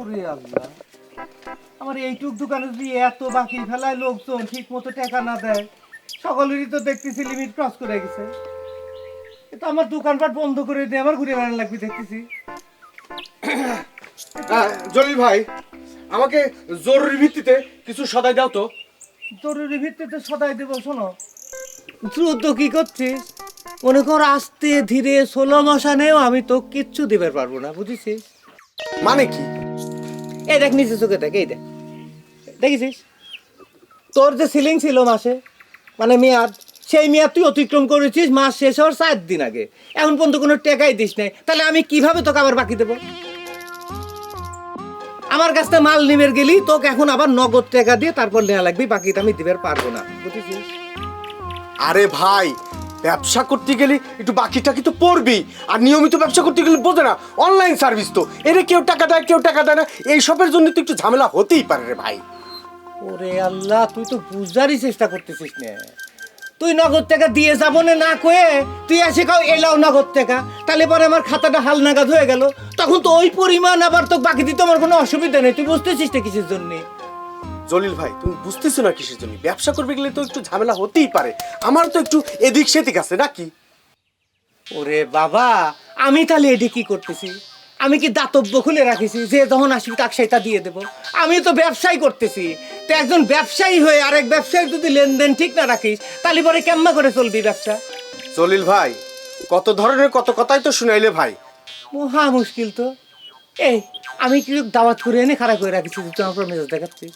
ওরে আল্লাহ, আমার এইটুক দোকানে যদি এত বাকি ফেলায় লোকজন ঠিক মতো টাকা না দেয়, সকলেরই তো দেখতেছি লিমিট ক্রস করে গেছে। এটা আমার দোকানপাট বন্ধ করে দিয়ে আমার ঘুরে বেড়ানো লাগবে দেখতেছি। জলিল ভাই, আমাকে জরুরি ভিত্তিতে কিছু সদাই দাও তো। জরুরি ভিত্তিতে সদাই দেবো, শোনো দ্রুত কি করছিস, মনে কর আস্তে ধীরে 16 মশানেও আমি তো কিচ্ছু দিতে পারবো না, বুঝেছিস? মানে কি? এই দেখ নিচে চোখে দেখ, এই দেখ, দেখেছিস তোর যে সিলিং ছিল মাসে, মানে মেয়াদ, সেই মেয়াদ তুই অতিক্রম করেছিস মাস শেষ হওয়ার 4 দিন আগে, এখন পর্যন্ত কোনো টাকাই দিস নাই। তাহলে আমি কিভাবে তোকে আবার বাকি দেবো? আমার কাছ থেকে মাল নিবের গেলি তোকে এখন আবার নগদ টাকা দিয়ে তারপর নেওয়া লাগবে, বাকিটা আমি দিতে পারবো না, বুঝেছিস? আরে ভাই, ব্যবসা করতে গেলে একটু বাকিটা কিন্তু পড়বি, আর নিয়মিত ব্যবসা করতে গেলে বোঝে না, অনলাইন সার্ভিস তো, এর কেউ টাকা দেয় কেউ টাকা দেয় না, এইসবের জন্য তো একটু ঝামেলা হতেই পারে রে ভাই। ওরে আল্লাহ, তুই তো বুঝারই চেষ্টা করতেছিস না। তুই নগদ টাকা দিয়ে যাবো না না কয়ে তুই এসে কাও এলাও নগদ টাকা, তাহলে পরে আমার খাতাটা হাল নাগাদ হয়ে গেল, তখন তো ওই পরিমাণ আবার তো বাকি দিতে আমার কোনো অসুবিধা নেই। তুই বুঝতেছিস না কিসের জন্য? জলিল ভাই, তুমি বুঝতেছো না কিসের জন্য? ব্যবসা করবে গেলে তো একটু ঝামেলা হতেই পারে, আমার তো একটু এদিক সেদিক আছে নাকি? ওরে বাবা, আমি তাহলে এটি কি করতেছি? আমি কি দাতব্য খুলে রাখিছি যে যখন আসবি তাকে সেটা দিয়ে দেবো? আমি তো ব্যবসায় করতেছি। তো একজন ব্যবসায়ী হয়ে আরেক ব্যবসায়ী যদি লেনদেন ঠিক না রাখিস, তাহলে পরে কেমন করে চলবি ব্যবসা? জলিল ভাই, কত ধরনের কত কথাই তো শুনাইলে ভাই। মহা মুশকিল তো। এই আমি কি দাওয়াত করে এনে খারাপ করে রাখিছি তুই আমার উপর মেজাজ দেখাচ্ছিস?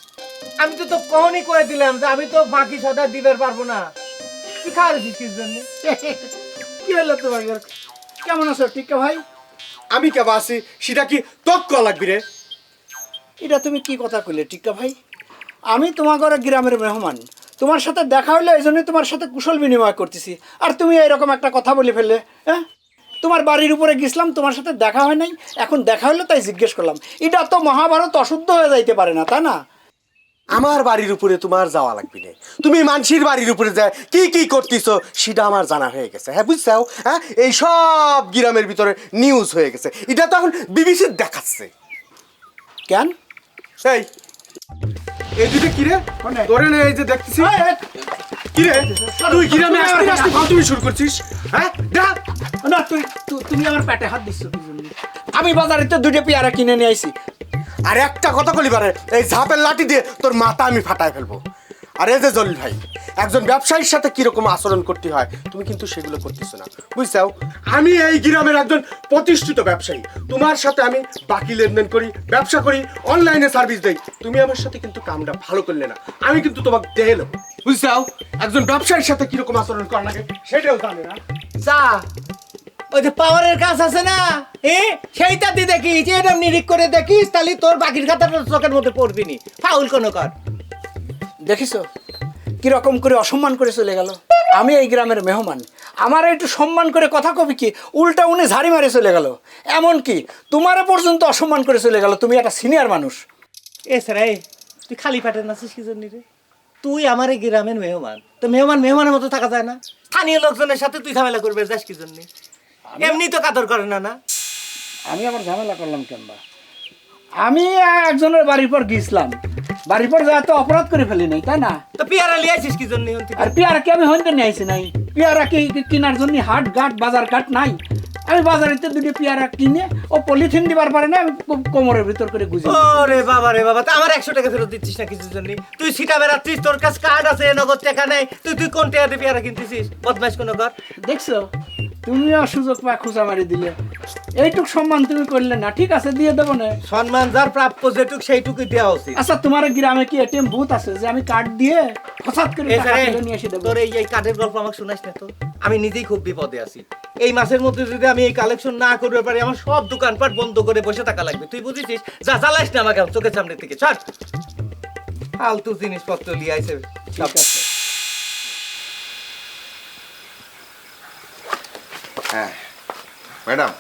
আমি তো কখনই করে দিলাম যে আমি তো বাকি সদা দিবার পারবো না। তুই খাওয়া রেছিস কিস জন্য? কি হলো তোমার? কেমন আছো টিকা ভাই? আমি কেবা আছি সেটা কি তক করা লাগবি রে? এটা তুমি কি কথা কইলে টিকা ভাই? আমি তোমার ঘরে গ্রামের মেহমান, তোমার সাথে দেখা হইলো এই জন্যই তোমার সাথে কুশল বিনিময় করতেছি, আর তুমি এরকম একটা কথা বলে ফেললে। হ্যাঁ, তোমার বাড়ির উপরে গেছিলাম, তোমার সাথে দেখা হয় নাই, এখন দেখা হলো তাই জিজ্ঞেস করলাম। এটা তো মহাভারত অশুদ্ধ হয়ে যাইতে পারে না, তাই না? আমার বাড়ির উপরে তোমার যাওয়া লাগবে না, তুমি মানসির বাড়ির উপরে যায় কি কি করতেছো সেটা আমার জানা হয়ে গেছে। হ্যাঁ বুঝছাও? হ্যাঁ, এই সব গ্রামের ভিতরে নিউজ হয়ে গেছে, এটা তো এখন বিবিসি দেখাচ্ছে। কেন? এই এই দুটো কি রে? ধরে না, এই যে দেখতেছি কি রে, তুই গ্রামে আসতে আসতে ফালতুমি শুরু করছিস? হ্যাঁ যা। না, তুমি আমার পেটে হাত দিচ্ছ কি জন্য? আমি বাজারে তো 2টা পেয়ারা কিনে নিয়ে আইছি। আর একটা কথা বলি পারে, এই ঝাপের লাঠি দিয়ে তোর মাথা আমি ফাটায় ফেলবো। আর এই যে জলিল ভাই, একজন ব্যবসায়ীর সাথে কিরকম আচরণ করতে হয় তুমি কিন্তু সেগুলো করতেছো না, বুঝছাও? আমি এই গ্রামের একজন প্রতিষ্ঠিত ব্যবসায়ী, তোমার সাথে আমি বাকি লেনদেন করি, ব্যবসা করি, অনলাইনে সার্ভিস দেই, তুমি আমার সাথে কিন্তু কামটা ভালো করলে না, আমি কিন্তু তোমাকে দেখে নেবো, বুঝছাও? একজন ব্যবসায়ীর সাথে কিরকম আচরণ করা লাগে সেটাও জানে না। চা ওই যে পাওয়ারের কাজ আছে না, সেইটা দিয়ে দেখিস, এরকম নিরিখ করে দেখিস, তাহলে তোর বাকির খাতাটা চোখের মধ্যে পড়বি নি। ফাউল কোনো কর। দেখিছো কিরকম করে অসম্মান করে চলে গেল? আমি এই গ্রামের মেহমান, আমার একটু সম্মান করে কথা কবি কি, উল্টা উনি ঝাড়ি মারে চলে গেল। এমন কি তোমারে পর্যন্ত অসম্মান করে চলে গেল, তুমি একটা সিনিয়র মানুষ। এছাড়া তুই খালি পাটের নাচিস কি জন্য রে? তুই আমার এই গ্রামের মেহমান, তো মেহমানের মতো থাকা যায় না? স্থানীয় লোকজনের সাথে তুই ঝামেলা করবে যাস কি জন্য? এমনি তো কাদর করে না। না আমি আবার ঝামেলা করলাম কেন? আমি একজনের বাড়ির পর গিয়েছিলাম, বাড়ির পর যা তো অপরাধ করে ফেলি নাই, তাই না? তো পেয়ারা লিয়ে আসিস কি জন্য? আর পেয়ারা কি আমি হইতে নিয়ে আইছি নাই? পেয়ারা কি কেনার জন্য হাট ঘাট বাজার ঘাট নাই? আমি বাজারেতে 2টা পেয়ারা কিনে ও পলিথিন দিবার পারে না, আমি কোমরের ভিতর করে গুজে। ওরে বাবা রে বাবা, তা আমার 100 টাকা ফেরত দিচ্ছিস না কিছুর জন্য? তুই সিটা বেড়াচ্ছিস, তোর কাছে কার্ড আছে, নগদ টাকা নেই, তুই কোন টাকা দিয়ে পেয়ারা কিনতেছিস? বদমাইশ কোনো কর। দেখছো, তুমিও সুযোগ পা খুঁজা মারি দিলে। এইটুক সম্মান তুমি করলে না, ঠিক আছে দিয়ে দেবো না। সম্মান যার প্রাপ্য যেটুক সেইটুকুই দেওয়া উচিত। আচ্ছা, তোমার গ্রামে কি এটিএম বুথ আছে যে আমি কার্ড দিয়ে হঠাৎ করে টাকা তুলে নিয়ে এসে দেবো? তোর এই কার্ডের গল্প আমাকে শোনাস না তো? আমি নিজেই খুব বিপদে আছি। এই মাসের মধ্যে যদি আমি এই কালেকশন না করতে পারি, আমার সব দোকানপাট বন্ধ করে বসে থাকা লাগবে। তুই বুঝেছিস? যা জ্বালাইস না আমাকে চোখের সামনে থেকে, ছাড়। ফালতু জিনিসপত্র লিয়ে আইছে। ঠিক আছে। হ্যাঁ ম্যাডাম,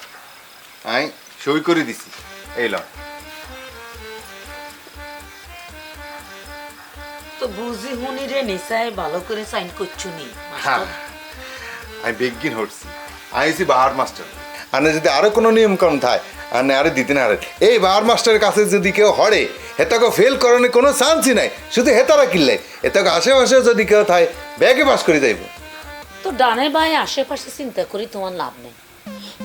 আমি সই করে দিছি, এই ল। তো বুঝি হুনি রে নিসায় ভালো করে সাইন করছু নি হ্যাঁ, আমি বেগিন হচ্ছি, আইসি বাহার মাস্টার। আর যদি আরো কোনো নিয়ম কানুন থাকে আর না আরে দিতে না আরে এই বার মাস্টারের কাছে যদি কেউ হরে হেতাকে ফেল করানোর কোনো চান্সই নাই, শুধু হেতারা কিনলে এটাকে আশেপাশে যদি কেউ থাকে ব্যাগে পাস করে যাইব। তো ডানে বায়ে আশেপাশে চিন্তা করি তোমার লাভ নেই।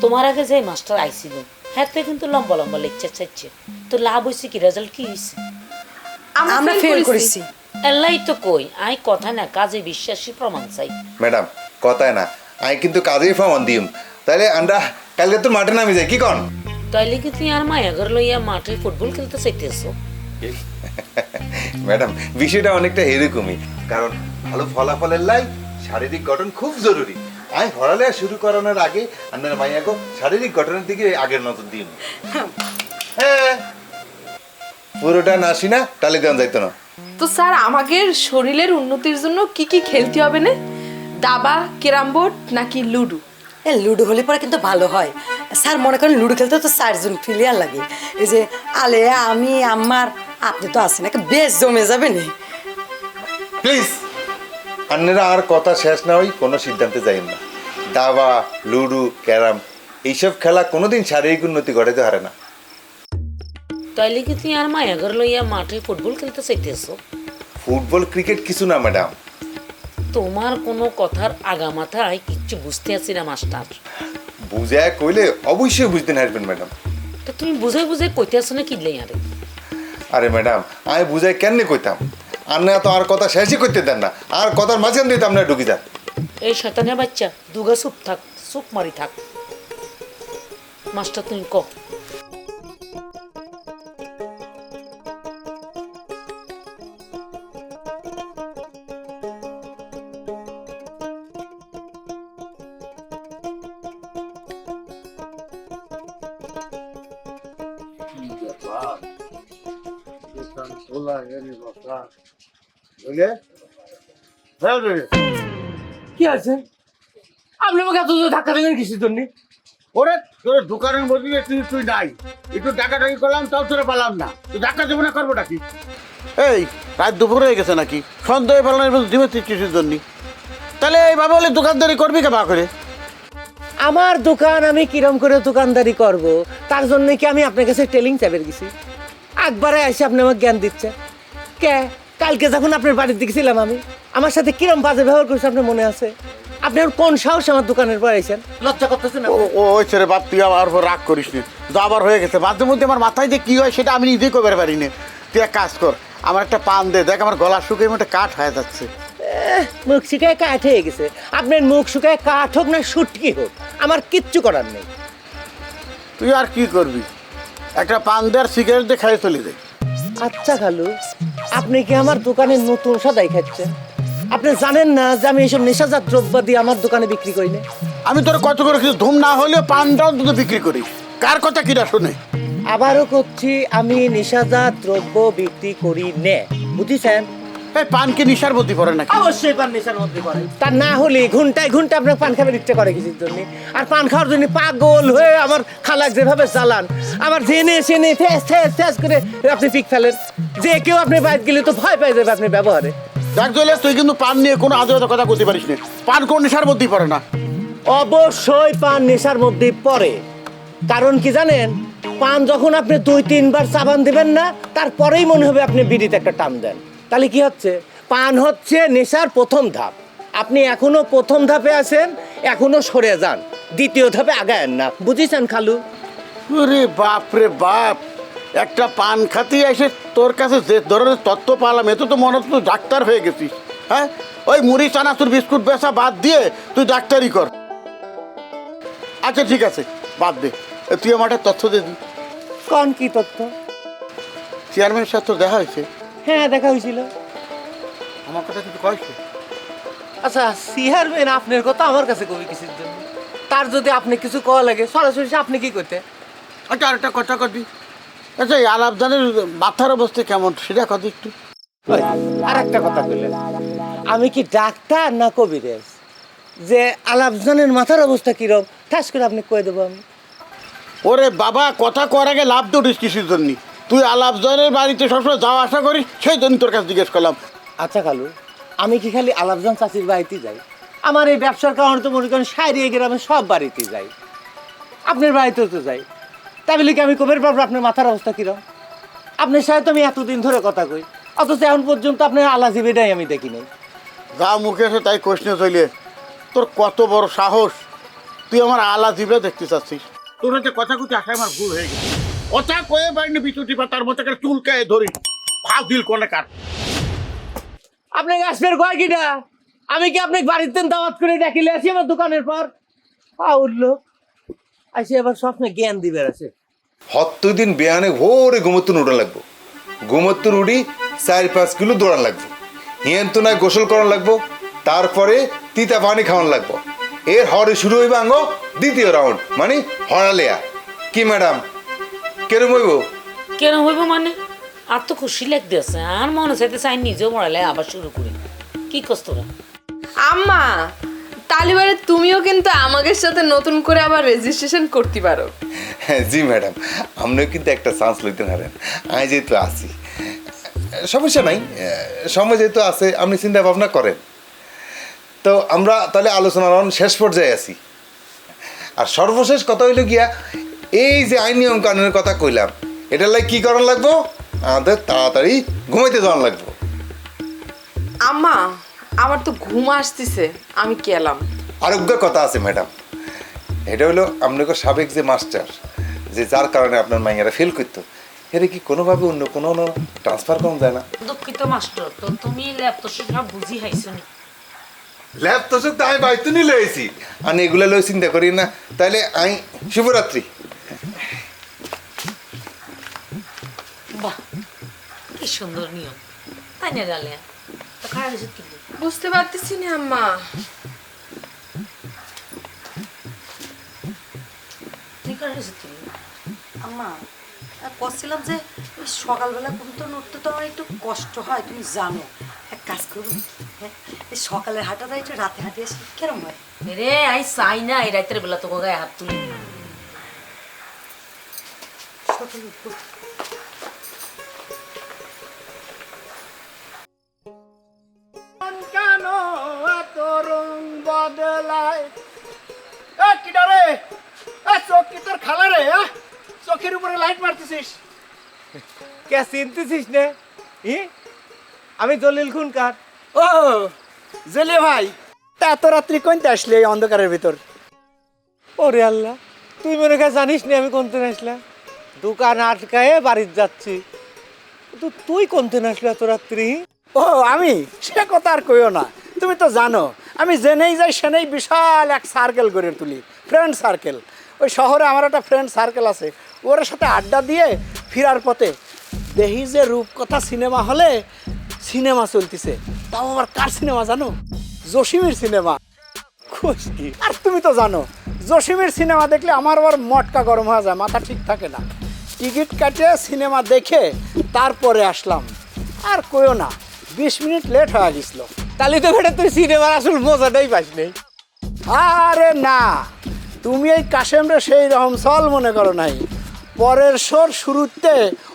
তোমার আগে যে মাস্টার আইছিল হ্যাঁ তো কিন্তু লম্বা লম্বা লেকচার চাইছে, তো লাভ হয়েছে কি, রেজাল্ট কি হয়েছে? আমরা ফেল করেছি। এলাই তো কই আই কথা না কাজে বিশ্বাসী প্রমাণ চাই। ম্যাডাম কথায় না, আমি কিন্তু কাজেই প্রমাণ দিম। তাহলে আমরা কালকে তো মাঠে নামি যাই, কি কন? তাইলে কি তুই আর মায়া ঘর লইয়া মাঠে ফুটবল খেলতে চাইতেছো? ম্যাডাম বিষয়টা অনেকটা এরকমই, কারণ ভালো ফলাফলের লাই শারীরিক গঠন খুব জরুরি। আমি পড়ালেখা শুরু করানোর আগে আপনার মাইয়াকে শারীরিক গঠনের দিকে আগের নজর দিন। হ্যাঁ পুরোটা নাসি না তাহলে দেওয়া যাইতো না। তো স্যার আমাদের শরীরের উন্নতির জন্য কি কি খেলতে হবে না? দাবা, ক্যারাম বোর্ড নাকি লুডো? লুডো হলে পরে কিন্তু ভালো হয় স্যার। মনে করেন লুডো খেলতে তো 4 জন প্লেয়ার লাগে। এই যে আলেয়া, আমি, আমার, আপনি তো আছেন, একটা বেশ জমে যাবে না। প্লিজ আপনারা আর কথা শেষ না হই কোনো সিদ্ধান্তে যাইন না। দাবা, লুডো, ক্যারাম এইসব খেলা কোনোদিন শারীরিক উন্নতি ঘটাতে পারে না। তাইলে কি তুই আর মায়া ঘর লইয়া মাঠে ফুটবল খেলতে চাইতেছো? ফুটবল ক্রিকেট কিছু না ম্যাডাম। তোমার কোনো কথার আগামাথায় কিচ্ছু বুঝতে আছি না মাস্টার। বুঝায় কইলে অবশ্যই বুঝতে হারবেন ম্যাডাম। তা তুমি বুঝে বুঝে কইতে আসো না কিনলেই আরে? আরে ম্যাডাম আমি বুঝাই কেমনে কইতাম, আপনারা তো আর কথা শেষই করতে দেন না, আর কথার মাঝখান দিয়ে তো আপনারা ঢুকি যান। এই শয়তানের বাচ্চা দুগা চুপ থাক, চুপ মারি থাক। মাস্টার তুমি ক। কি আছে? আপনি আমাকে এত ধাক্কা দেবেন কিসের জন্য? ওরে তোর দোকানের মধ্যে তুই নাই, একটু ডাকাডাকি করলাম তাও তোরা পেলাম না, তুই ধাক্কা দেবো না করবোটা কি? এই রাত দুপুর হয়ে গেছে নাকি, সন্দেহ পেলাম দিবে তুই কিছুর জন্য? তাহলে এইভাবে বলে দোকানদারি করবি কে বা করে? আমার দোকান আমি কিরম করে দোকানদারি করব, তার জন্য কি আমি আপনার কাছে টেলিং চাপের গেছি? একবারে এসে আপনি আমাকে জ্ঞান দিচ্ছে কে? কালকে যখন আপনার বাড়ির দিকে ছিলাম আমি, আমার সাথে কিরম বাজে ব্যবহার করছে আপনার মনে আছে? আপনি আর কোন সাহস আমার দোকানের পর আইছেন? লজ্জা করতেছেন না? ও ওই ছেড়ে বাপ, তুই আমার উপর রাগ করিস নি, যা আবার হয়ে গেছে। মাঝে মধ্যে আমার মাথায় যে কি হয় সেটা আমি নিজেই করতে পারি না। তুই এক কাজ কর, আমার একটা পান দে, দেখ আমার গলা শুকিয়ে মধ্যে কাঠ হয়ে যাচ্ছে। মুখ শুকায় কাঠ হয়ে গেছে। আপনার মুখ শুকায় কাঠ হোক না সুটকি হোক, আমার কিচ্ছু করার নেই। তুই আর কি করবি, একটা পান দে আর সিগারেট দিয়ে খাই চলে যাই। আচ্ছা খালু, আপনি কি আমার দোকানে নতুন সাদাই খাচ্ছেন? আপনি জানেন না যে আমি এইসব নেশাজাত দ্রব্য দিয়ে আমার দোকানে বিক্রি করি না? আমি তোর কত করে কিছু ধুম না হলেও পানটাও তো বিক্রি করি, কার কথা কিনা শুনে? আবারও করছি, আমি নেশাজাত দ্রব্য বিক্রি করি নে, বুঝেছেন? এই পান কি নিশার মধ্যে পড়ে নাকি? অবশ্যই পান নেশার মধ্যে পড়ে। তা না হলে ঘন্টায় ঘন্টা আপনার পান খাবার ইচ্ছে করে কিছুর জন্য, আর পান খাওয়ার জন্য পাগল হয়ে আমার খালাক যেভাবে চালান, আমার জেনে সেনে ফ্যাস ফ্যাস ফ্যাস করে আপনি পিক ফেলেন, যে কেউ আপনি বাইরে গেলে তো ভয় পেয়ে যাবে আপনার ব্যবহারে। দেখ জলে, তুই কিন্তু পান নিয়ে কোনো আজে বাজে কথা বলতে পারিস না, পান কোন নেশার মধ্যেই পড়ে না। অবশ্যই পান নেশার মধ্যে পড়ে। কারণ কি জানেন, পান যখন আপনি 2-3 বার চাবান দেবেন না, তারপরেই মনে হবে আপনি বিড়িতে একটা টান দেন। তাহলে কি হচ্ছে? পান হচ্ছে নেশার প্রথম ধাপ। আপনি এখনো প্রথম ধাপে আছেন, এখনো সরে যান, দ্বিতীয় ধাপে আগায়েন না, বুঝেছেন খালু? ওরে বাপ রে বাপ, একটা পান খাতে এসে তোর কাছে যে ধরনের তত্ত্ব পালাম, এত তো মনে হচ্ছে তুই ডাক্তার হয়ে গেছিস। হ্যাঁ, ওই মুড়ি চানাচুর বিস্কুট বেচা বাদ দিয়ে তুই ডাক্তারি কর। আচ্ছা ঠিক আছে, বাদ দে, তুই আমার একটা তথ্য দে দি। কোন কি তথ্য? চেয়ারম্যানের সাথে তোর দেখা হয়েছে? হ্যাঁ, দেখা হয়েছিল। আমার কথা কিছু কয়েছে? আচ্ছা, চেয়ারম্যান আপনার কথা আমার কাছে কবি কিসের জন্য? তার যদি আপনি কিছু কওয়া লাগে সরাসরি আপনি কি করতে? আচ্ছা আরেকটা কথা কবি, আচ্ছা এই আলাপদানের মাথার অবস্থা কেমন সেটা কথা একটু। আর একটা কথা বললেন, আমি কি ডাক্তার না কবিরাজ যে আলাপজানের মাথার অবস্থা কিরম ঠাস করে আপনি কয়ে দেবো আমি? ওরে বাবা, কথা কর আগে লাভ দৌড়িস কিসের জন্য? তুই আলাপদানের বাড়িতে সবসময় যাওয়া আসা করিস, সেই জন্য তোর কাছে জিজ্ঞেস করলাম। আচ্ছা খালু, আমি কি খালি আলাপজান চাচির বাড়িতে যাই? আমার এই ব্যবসার কারণে তো মনে করেন সাইরিয়া গ্রামে সব বাড়িতে যাই, আপনার বাড়িতেও তো যাই। তাই বলে কি আমি কবের পারবো আপনার মাথার অবস্থা কিরম? আপনার সাথে তো আমি এতদিন ধরে কথা কই, অথচ এখন পর্যন্ত আপনার আলাজিবিটাই আমি দেখি নাই। যা মুখে এসে তাই কোষ নিয়ে চলে, তোর কত বড় সাহস, তুই আমার আলা জিভে দেখতে চাচ্ছিস? তোর হচ্ছে কথা কুচি আসায় আমার ভুল হয়ে গেছে। কথা কয়ে বাড়িনি বিচুটি পাতার মতো করে চুলকায় ধরি, ফাল দিল কোনে কার। আপনাকে আসবের কয় কিটা? আমি কি আপনাকে বাড়িতে দাওয়াত করে ডাকিলে আসি আমার দোকানের পর? উঠলো আসি আবার স্বপ্নে জ্ঞান দিবে আছে। হত্তর দিন বেয়ানে ভোরে ঘুমোত্তর উড়ান লাগবো, ঘুমোত্তর উড়ি 4-5 কিলো দৌড়ান লাগবো, হিয়ান তো নয় গোসল করান লাগবো, তারপরে তিতা পানি খাওয়ান লাগবো। এর হরে শুরু হইবে আঙ্গ দ্বিতীয় রাউন্ড, মানে হরালেয়া। কি ম্যাডাম কেরম হইব? কেন হইব মানে? আর তো খুশি লাগতে আছে, আর মনে চাইতে চাই নিজেও মরালে আবার শুরু করি। কি কষ্ট তোরা? আম্মা তালিবারে তুমিও কিন্তু আমাদের সাথে নতুন করে আবার রেজিস্ট্রেশন করতে পারো। হ্যাঁ জি ম্যাডাম, আপনিও কিন্তু একটা চান্স লইতে পারেন। আমি যেহেতু আছি, সমস্যা নাই, সময় যেহেতু আছে আপনি চিন্তা ভাবনা করেন। তো আমরা তাহলে আলোচনার শেষ পর্যায়ে আছি। আর সর্বশেষ কথা হইল গিয়া, এই যে আইন নিয়ম কানুনের কথা কইলাম, এটার লাগে কি করার লাগবো? আমাদের তাড়াতাড়ি ঘুমাইতে যাওয়ার লাগবো। আম্মা আমার তো ঘুম আসতেছে, আমি গেলাম। আরোগ্যের কথা আছে ম্যাডাম, এটা হলো আপনাকে সাবেক যে মাস্টার, যে যার কারণে আপনার মাইয়ারা ফেল করতো, এটা কি কোনোভাবে অন্য কোনো ট্রান্সফার করা যায় না? দুঃখিত মাস্টার, তো তুমি ল্যাব তো সব বুঝি হাইছো নি। ল্যাব তো সব আমি বাইতে নিয়ে লয়েছি, আর এগুলো লই চিন্তা করি না। তাহলে আমি শুভরাত্রি। বাহ, কি সুন্দর নিয়ম, তাই না? গালে তো খারাপ হয়েছে কিন্তু। বুঝতে পারতেছি না আম্মা। তুই খারাপ হয়েছে কিন্তু। আম্মা করছিলাম যে ওই সকালবেলা ঘুম তো উঠতে তো আমার একটু কষ্ট হয়, তুমি জানো। এক কাজ করুন, হ্যাঁ, এই সকালের হাঁটাটা একটু রাতে হাঁটি আসি, কেরম হয়? রে আই চাই না এই রাতের বেলা তোকে গায়ে হাত তুলি। সকালে উঠবো। কেন এত রং বদলায়? কিটা রে, চোখ কি তোর খালা রে? চোখের উপরে লাইট মারতেছিস? কে চিনতেছিস নে? আমি জলিল খুনকার। ও জেলে ভাই, তা এত রাত্রি কোনতে আসলে এই অন্ধকারের ভিতর? ওরে আল্লাহ, তুই মনে করে জানিস না আমি কোনতে আসলাম? দোকান আটকায়ে বাড়িতে যাচ্ছি। তো তুই কোনতে আসলে এত রাত্রি? ও আমি, সে কথা আর কইও না। তুমি তো জানো আমি জেনেই যাই সেনেই বিশাল এক সার্কেল গড়ে তুলি, ফ্রেন্ড সার্কেল। ওই শহরে আমার একটা ফ্রেন্ড সার্কেল আছে, ওর সাথে আড্ডা দিয়ে ফেরার পথে দেখি যে রূপকথা সিনেমা হলে সিনেমা চলতেছে। তাও আবার কার সিনেমা জানো? জসিমের সিনেমা। খুশকি। আর তুমি তো জানো জসিমের সিনেমা দেখলে আমার আবার মটকা গরম হয়ে যায়, মাথা ঠিক থাকে না। টিকিট কাটে সিনেমা দেখে তারপরে আসলাম। আর কইও না, 20 মিনিট লেট হয়ে গেছিল। তাহলে তো বেটা তুই সিনেমার আসল মজাটাই পাস নেই। আরে না, তুমি এই কাশেমরে সেই রকম চল মনে করো নাই। পরের শোর শুরুতে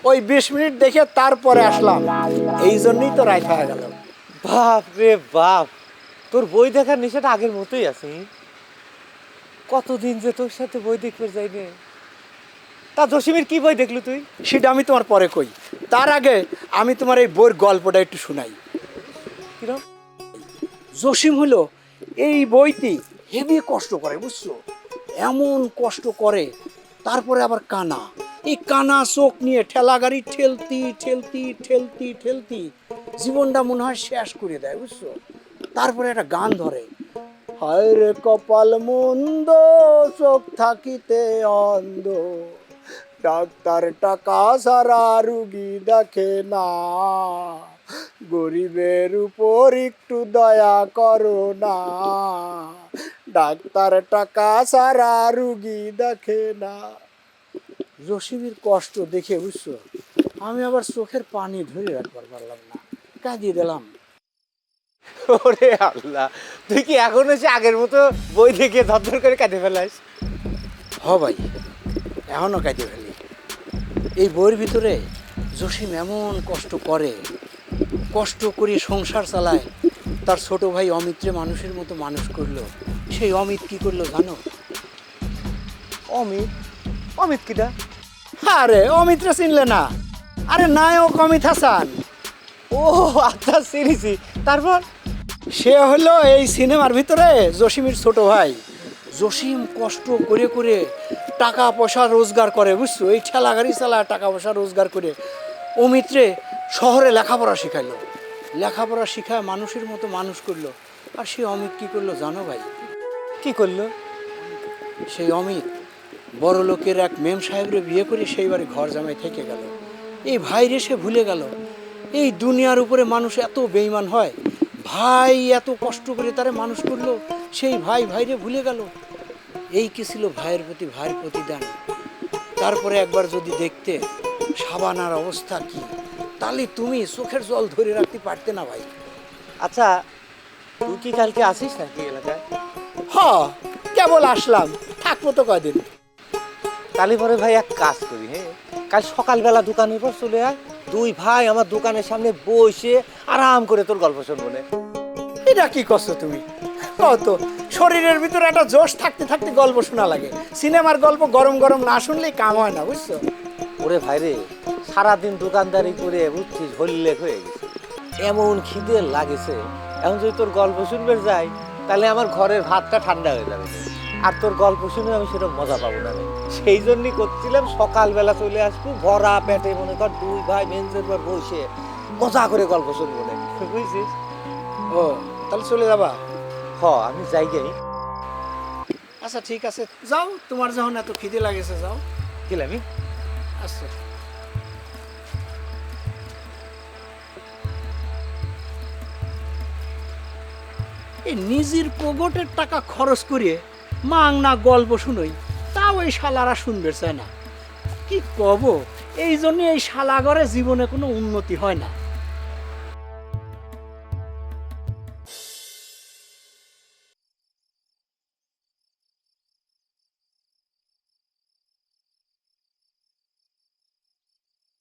ওই 20 মিনিট দেখে তারপরে আসলাম, এই জন্যই তো রাইট হয়ে গেল। বাপ রে বাপ, তোর বই দেখার নেশাটা আগের মতোই আছে। কতদিন যে তোর সাথে বই দেখতে যাই রে। তা জসিমের কি বই দেখলি তুই? সেটা আমি তোমার পরে কই, তার আগে আমি তোমার এই বইয়ের গল্পটা একটু শোনাই। কিরম? জসিম হলো এই বইটি হেভি কষ্ট করে, বুঝছো? এমন কষ্ট করে, তারপরে আবার কানা। এই কানা চোখ নিয়ে ঠেলা গাড়ি ঠেলতি ঠেলতি ঠেলতি ঠেলতি জীবনটা মনে হয় শেষ করে দেয়, বুঝছো? তারপরে একটা গান ধরে, হায় রে কপাল মন্দ, চোখ থাকিতে অন্ধ, ডাক্তার টাকা সারা রুগী দেখে না, গরিবের উপর একটু দয়া করো না, ডাক্তার টাকা সারা রুগী দেখে না। জসিমের কষ্ট দেখে, বুঝছো, আমি আবার চোখের পানি ধরে রাখবার পারলাম না, কাঁদিয়ে দিলাম। ওরে আল্লাহ, তুই কি এখন এসে আগের মতো বই দেখে ধর করে কাঁদে ফেলাস? হ ভাই, এখনও কাঁদে ফেলি। এই বইয়ের ভিতরে জসিম এমন কষ্ট করে, কষ্ট করে সংসার চালায়। তার ছোট ভাই অমিত্রে মানুষের মতো মানুষ করলো। সেই অমিত কি করলো জানো? অমিত? অমিত কিটা? আরে অমিত্রে চিনলে না? আরে নায়ক অমিত হাসান। ও আচ্ছা চিনিছি। তারপর? সে হলো এই সিনেমার ভিতরে জসিমের ছোট ভাই। জসিম কষ্ট করে করে টাকা পয়সা রোজগার করে, বুঝছো? এই ঠেলা গাড়ি চালায় টাকা পয়সা রোজগার করে অমিত্রে শহরে লেখাপড়া শিখাইলো। লেখাপড়া শিখায় মানুষের মতো মানুষ করলো। আর সেই অমিত কি করলো জানো ভাই? কি করলো? সেই অমিত বড় লোকের এক মেম সাহেবরে বিয়ে করে সেই বাড়ি ঘর জামাই থেকে গেল। এই ভাইরে সে ভুলে গেল। এই দুনিয়ার উপরে মানুষ এত বেঈমান হয়। ভাই এত কষ্ট করে তারে মানুষ করলো, সেই ভাই ভাইরে ভুলে গেল। এই কি ছিল ভাইয়ের প্রতি ভাইয়ের প্রতিদান? তারপরে একবার যদি দেখতে সাবানার অবস্থা কি, তাহলে তুমি চোখের জল ধরে রাখতে পারতে না ভাই। আচ্ছা তুই কি কালকে আসিস নাকি এলাকায়? হ, কেবল আসলাম, থাকবো তো কয়দিন। তাহলে পরে ভাই এক কাজ করি, হ্যাঁ, কাল সকালবেলা দোকানের পর চলে আয়। দুই ভাই আমার দোকানের সামনে বসে আরাম করে তোর গল্প শুনবো না। এটা কি করছো তুমি? কত শরীরের ভিতরে একটা জোশ থাকতে থাকতে গল্প শোনা লাগে। সিনেমার গল্প গরম গরম না শুনলেই কাম হয় না, বুঝছো? ওরে ভাই রে, সারাদিন দোকানদারি করে বুঝছিস হল্লেক হয়ে গেছে, এমন খিদে লাগেছে। এখন যদি তোর গল্প শুনবে যাই তাহলে আমার ঘরের ভাতটা ঠান্ডা হয়ে যাবে, আর তোর গল্প শুনে আমি সেটা মজা পাবো না। সেই জন্যই করছিলাম সকালবেলা চলে আসবো, ভরা পেটে মনে কর দুই ভাই বেঞ্চের পর বসে মজা করে গল্প শুনবো না, বুঝছিস? ও তাহলে চলে যাবা? হ আমি যাই গাই। আচ্ছা ঠিক আছে, যাও, তোমার যখন এত খিদে লাগেছে যাও। গেলামি। আচ্ছা। এই নিজের পকেটের টাকা খরচ করে মাংনা গল্প শুনোই, তাও এই শালারা শুনবে চায় না। কি কব, এই জন্য এই শালাগরে জীবনে কোনো উন্নতি হয় না।